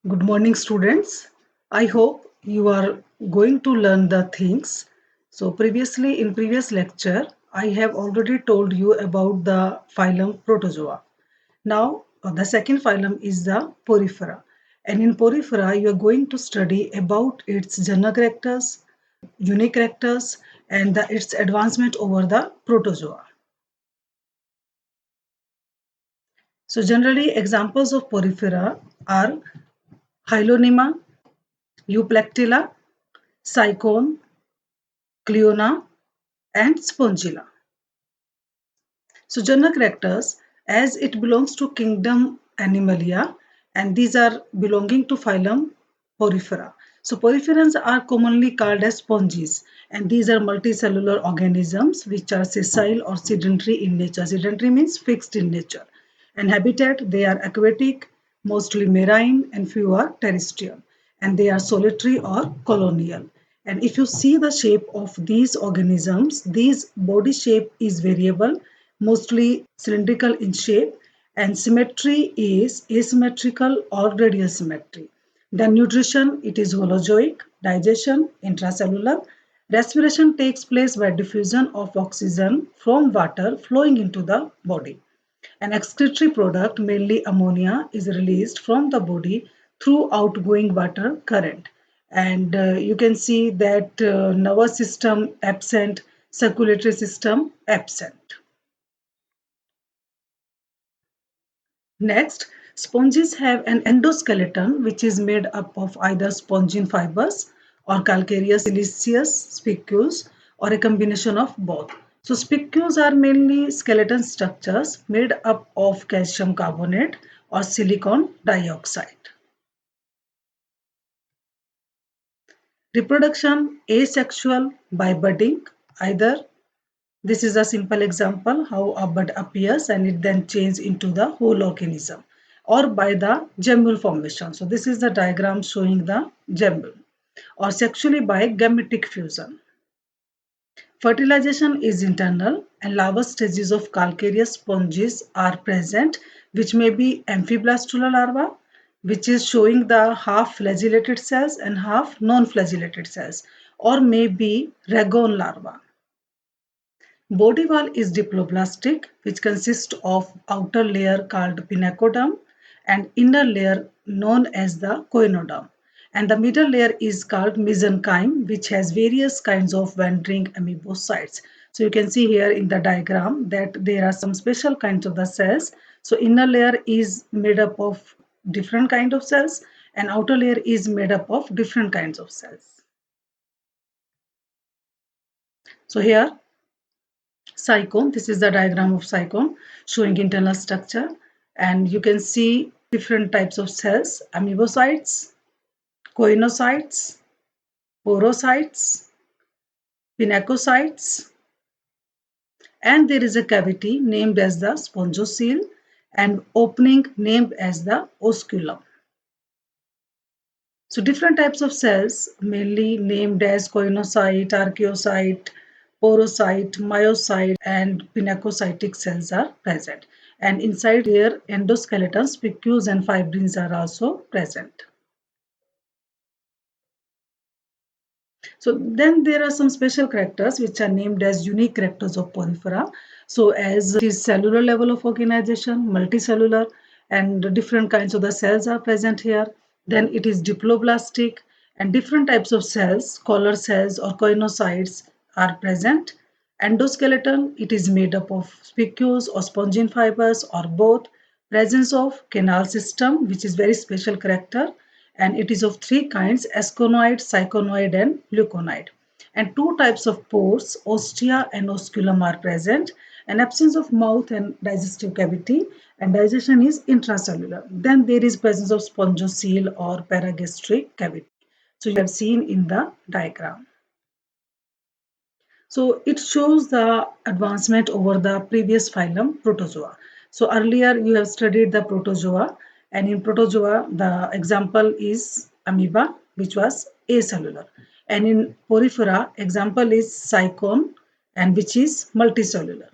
Good morning, students. I hope you are going to learn the things. So previously in previous lecture, I have already told you about the phylum Protozoa. Now the second phylum is the Porifera. And in Porifera, you are going to study about its general characters, unique characters, and its advancement over the Protozoa. So generally examples of Porifera are Hyloneema, Euplectilla, Cycone, Cleona, and Spongilla. So general characters, as it belongs to kingdom Animalia, and these are belonging to phylum Porifera. So poriferans are commonly called as sponges, and these are multicellular organisms which are sessile or sedentary in nature. Sedentary means fixed in nature. And habitat, they are aquatic, mostly marine, and few are terrestrial. And they are solitary or colonial. And if you see the shape of these organisms, these body shape is variable, mostly cylindrical in shape, and symmetry is asymmetrical or radial symmetry. The nutrition, it is holozoic, digestion, intracellular. Respiration takes place by diffusion of oxygen from water flowing into the body. An excretory product, mainly ammonia, is released from the body through outgoing water current. And you can see that nervous system absent, circulatory system absent. Next, sponges have an endoskeleton which is made up of either spongin fibers or calcareous siliceous spicules or a combination of both. So spicules are mainly skeleton structures made up of calcium carbonate or silicon dioxide. Reproduction asexual by budding, either this is a simple example how a bud appears and it then changes into the whole organism, or by the gemmule formation. So this is the diagram showing the gemmule, or sexually by gametic fusion. Fertilization is internal and larval stages of calcareous sponges are present, which may be amphiblastula larva, which is showing the half flagellated cells and half non-flagellated cells, or may be ragone larva. Body wall is diploblastic, which consists of outer layer called pinacoderm and inner layer known as the coenoderm. And the middle layer is called mesenchyme, which has various kinds of wandering amoebocytes. So you can see here in the diagram that there are some special kinds of the cells. So inner layer is made up of different kind of cells and outer layer is made up of different kinds of cells. So here cycone, this is the diagram of cycone showing internal structure, and you can see different types of cells: amoebocytes, coenocytes, porocytes, pinacocytes, and there is a cavity named as the spongocoel and opening named as the osculum. So different types of cells, mainly named as coenocyte, archaeocyte, porocyte, myocyte, and pinacocytic cells are present. And inside here, endoskeleton, spicules, and fibrins are also present. So then there are some special characters which are named as unique characters of porifera. So as it is cellular level of organization, multicellular, and different kinds of the cells are present here. Then it is diploblastic and different types of cells, collar cells or coinocytes are present. Endoskeleton, it is made up of spicules or spongin fibers or both. Presence of canal system, which is very special character, and it is of three kinds: asconoid, cyconoid, and leuconoid. And two types of pores, ostia and osculum, are present, and absence of mouth and digestive cavity, and digestion is intracellular. Then there is presence of spongocoel or paragastric cavity. So you have seen in the diagram. So it shows the advancement over the previous phylum Protozoa. So earlier you have studied the Protozoa, and in Protozoa the example is amoeba, which was acellular, and in Porifera example is cycone, and which is multicellular.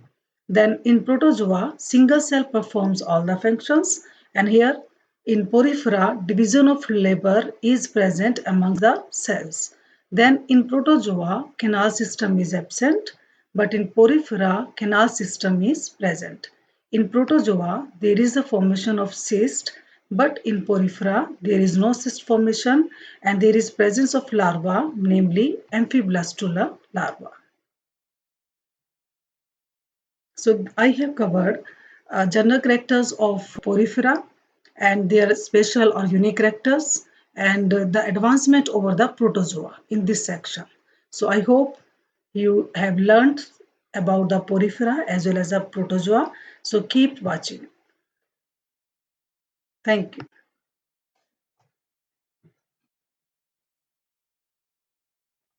Then in Protozoa single cell performs all the functions, and here In porifera, division of labor is present among the cells. Then in protozoa, canal system is absent, but in porifera, canal system is present. In protozoa, there is a formation of cyst, but in porifera, there is no cyst formation and there is presence of larva, namely amphiblastula larva. So I have covered general characters of porifera and their special or unique characters and the advancement over the protozoa in this section. So I hope you have learned about the porifera as well as the protozoa. So keep watching. Thank you.